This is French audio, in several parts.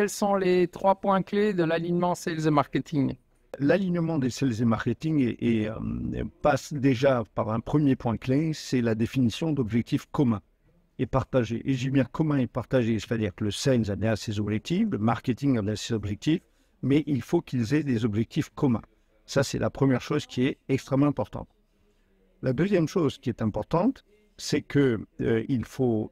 quels sont les 3 points clés de l'alignement sales et marketing? L'alignement des sales et marketing passe déjà par un premier point clé, c'est la définition d'objectifs communs et partagés. Et je dis bien communs et partagés, c'est-à-dire que le sales a ses objectifs, le marketing a ses objectifs, mais il faut qu'ils aient des objectifs communs. Ça, c'est la première chose qui est extrêmement importante. La deuxième chose qui est importante, c'est qu'il faut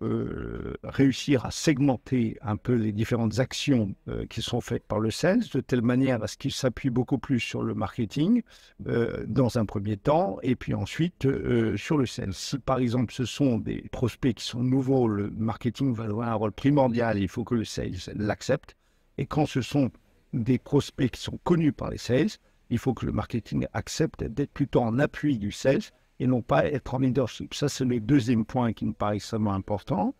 réussir à segmenter un peu les différentes actions qui sont faites par le sales, de telle manière à ce qu'il s'appuie beaucoup plus sur le marketing dans un premier temps, et puis ensuite sur le sales. Si par exemple ce sont des prospects qui sont nouveaux, le marketing va jouer un rôle primordial, il faut que le sales l'accepte. Et quand ce sont des prospects qui sont connus par les sales, il faut que le marketing accepte d'être plutôt en appui du sales et non pas être en leadership. Ça, c'est le deuxième point qui me paraît extrêmement important.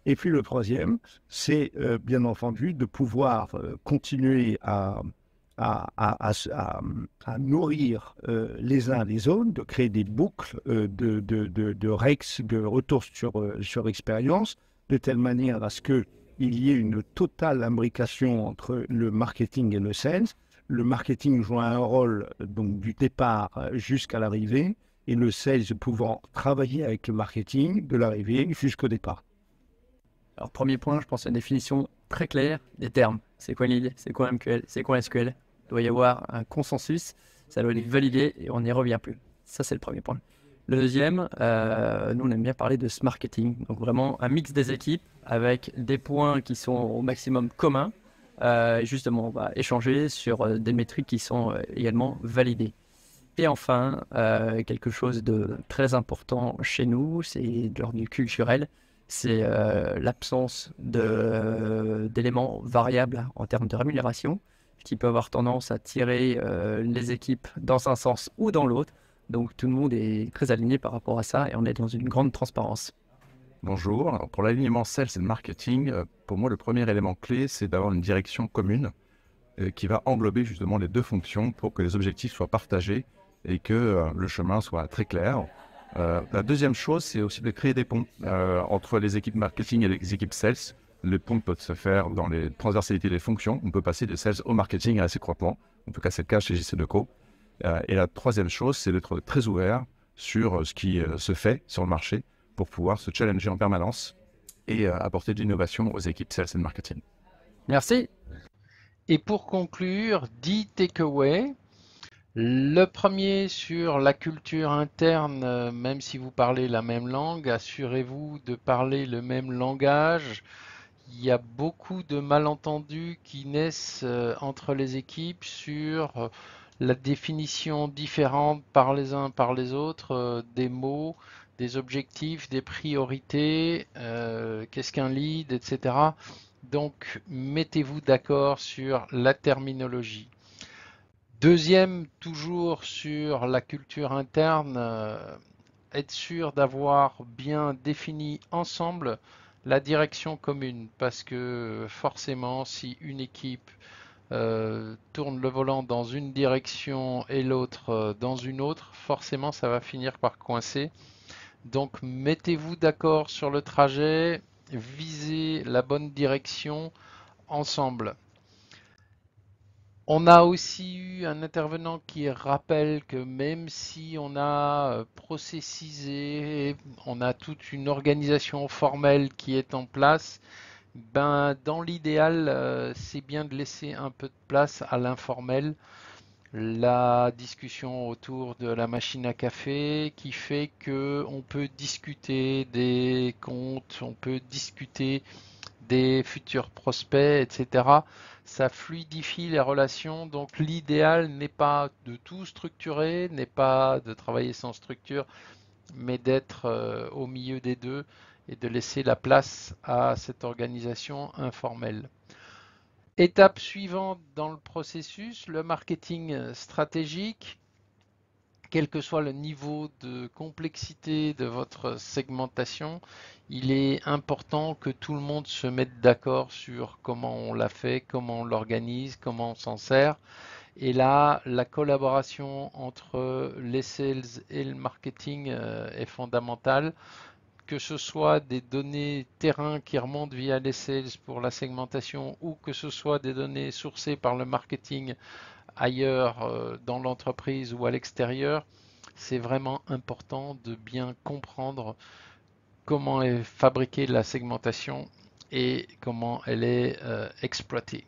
Et puis le troisième, c'est bien entendu de pouvoir continuer à nourrir les uns les autres, de créer des boucles de REX, de retour sur expérience, de telle manière à ce qu'il y ait une totale imbrication entre le marketing et le sales. Le marketing joue un rôle donc, du départ jusqu'à l'arrivée, et le sales pouvant travailler avec le marketing de l'arrivée jusqu'au départ. Alors, premier point, je pense à une définition très claire des termes. C'est quoi lead? C'est quoi MQL? C'est quoi SQL? Il doit y avoir un consensus, ça doit être validé et on n'y revient plus. Ça, c'est le premier point. Le deuxième, nous, on aime bien parler de ce marketing. Donc, vraiment, un mix des équipes avec des points qui sont au maximum communs. Et justement, on va échanger sur des métriques qui sont également validées. Et enfin, quelque chose de très important chez nous, c'est de l'ordre du culturel, c'est l'absence d'éléments variables en termes de rémunération, qui peut avoir tendance à tirer les équipes dans un sens ou dans l'autre. Donc tout le monde est très aligné par rapport à ça et on est dans une grande transparence. Bonjour. Alors, pour l'alignement sales et le marketing, pour moi, le premier élément clé, c'est d'avoir une direction commune qui va englober justement les deux fonctions pour que les objectifs soient partagés et que le chemin soit très clair. La deuxième chose, c'est aussi de créer des ponts entre les équipes marketing et les équipes sales. Les ponts peuvent se faire dans les transversalités des fonctions. On peut passer des sales au marketing réciproquement. En tout cas, c'est le cas chez JCDecaux. Et la troisième chose, c'est d'être très ouvert sur ce qui se fait sur le marché pour pouvoir se challenger en permanence et apporter de l'innovation aux équipes sales et marketing. Merci. Et pour conclure, 10 takeaways. Le premier sur la culture interne, même si vous parlez la même langue, assurez-vous de parler le même langage. Il y a beaucoup de malentendus qui naissent entre les équipes sur la définition différente par les uns par les autres des mots, des objectifs, des priorités, qu'est-ce qu'un lead, etc. Donc mettez-vous d'accord sur la terminologie. Deuxième, toujours sur la culture interne, être sûr d'avoir bien défini ensemble la direction commune, parce que forcément, si une équipe tourne le volant dans une direction et l'autre dans une autre, forcément, ça va finir par coincer. Donc, mettez-vous d'accord sur le trajet, visez la bonne direction ensemble. On a aussi eu un intervenant qui rappelle que même si on a processisé, on a toute une organisation formelle qui est en place, ben dans l'idéal, c'est bien de laisser un peu de place à l'informel. La discussion autour de la machine à café qui fait que on peut discuter des comptes, on peut discuter des futurs prospects, etc. Ça fluidifie les relations. Donc l'idéal n'est pas de tout structurer, n'est pas de travailler sans structure, mais d'être au milieu des deux et de laisser la place à cette organisation informelle. Étape suivante dans le processus, le marketing stratégique. Quel que soit le niveau de complexité de votre segmentation, il est important que tout le monde se mette d'accord sur comment on l'a fait, comment on l'organise, comment on s'en sert. Et là, la collaboration entre les sales et le marketing est fondamentale. que ce soit des données terrain qui remontent via les sales pour la segmentation ou que ce soit des données sourcées par le marketing ailleurs dans l'entreprise ou à l'extérieur, c'est vraiment important de bien comprendre comment est fabriquée la segmentation et comment elle est exploitée.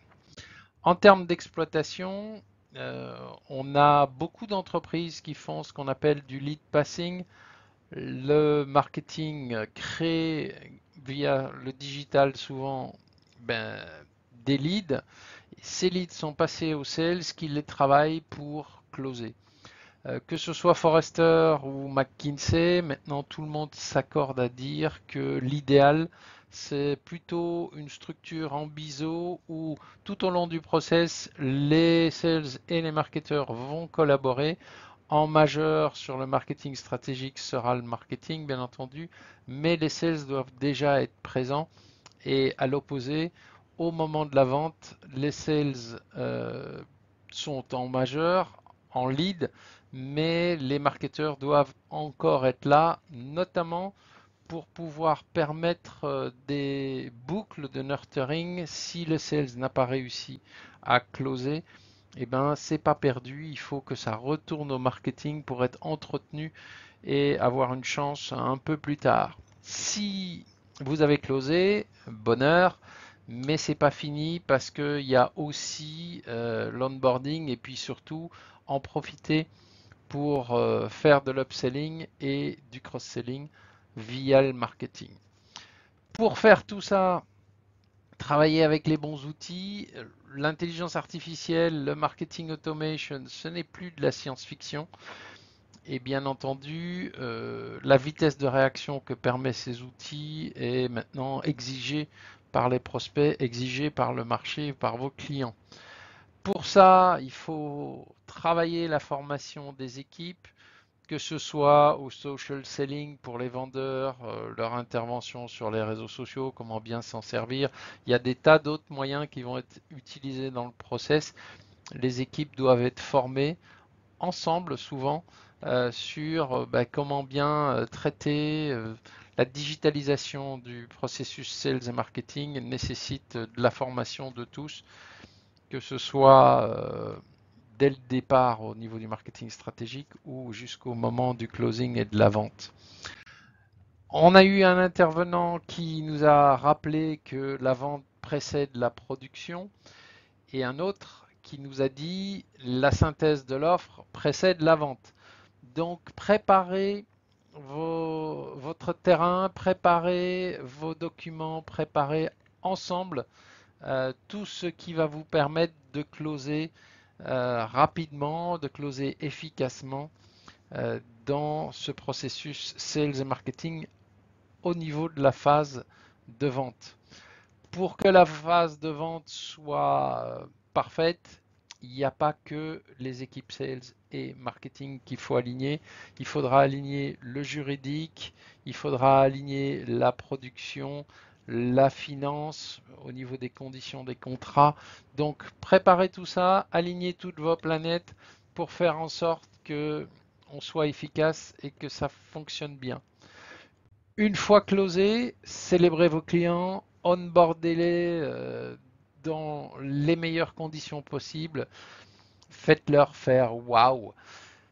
En termes d'exploitation, on a beaucoup d'entreprises qui font ce qu'on appelle du lead passing. Le marketing crée via le digital souvent des leads. Ces leads sont passés aux sales qui les travaillent pour closer. Que ce soit Forrester ou McKinsey, maintenant tout le monde s'accorde à dire que l'idéal, c'est plutôt une structure en biseau où tout au long du process, les sales et les marketeurs vont collaborer. En majeur sur le marketing stratégique sera le marketing, bien entendu, mais les sales doivent déjà être présents. Et à l'opposé, au moment de la vente, les sales sont en majeur, en lead, mais les marketeurs doivent encore être là, notamment pour pouvoir permettre des boucles de nurturing. Si le sales n'a pas réussi à closer, eh ben, c'est pas perdu. Il faut que ça retourne au marketing pour être entretenu et avoir une chance un peu plus tard. Si vous avez closé, bonheur, mais c'est pas fini parce qu'il y a aussi l'onboarding et puis surtout en profiter pour faire de l'upselling et du cross-selling via le marketing. Pour faire tout ça, travailler avec les bons outils, l'intelligence artificielle, le marketing automation, ce n'est plus de la science-fiction. Et bien entendu, la vitesse de réaction que permettent ces outils est maintenant exigée par les prospects, exigée par le marché, par vos clients. Pour ça, il faut travailler la formation des équipes, que ce soit au social selling pour les vendeurs, leur intervention sur les réseaux sociaux, comment bien s'en servir. Il y a des tas d'autres moyens qui vont être utilisés dans le process. Les équipes doivent être formées ensemble souvent sur comment bien traiter la digitalisation du processus sales et marketing nécessite de la formation de tous, que ce soit dès le départ au niveau du marketing stratégique ou jusqu'au moment du closing et de la vente. On a eu un intervenant qui nous a rappelé que la vente précède la production et un autre qui nous a dit la synthèse de l'offre précède la vente. Donc préparez votre terrain, préparez vos documents, préparez ensemble tout ce qui va vous permettre de closer rapidement, de closer efficacement dans ce processus sales et marketing au niveau de la phase de vente. Pour que la phase de vente soit parfaite, il n'y a pas que les équipes sales et marketing qu'il faut aligner. Il faudra aligner le juridique, il faudra aligner la production, la finance au niveau des conditions des contrats. Donc préparez tout ça, alignez toutes vos planètes pour faire en sorte que on soit efficace et que ça fonctionne bien. Une fois closé, célébrez vos clients, onboardez-les dans les meilleures conditions possibles. Faites-leur faire waouh.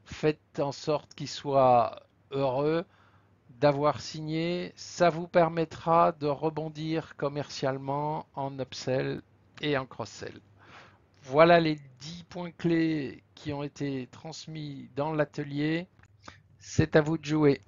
Faites en sorte qu'ils soient heureux d'avoir signé. Ça vous permettra de rebondir commercialement en upsell et en cross-sell. Voilà les 10 points clés qui ont été transmis dans l'atelier. C'est à vous de jouer.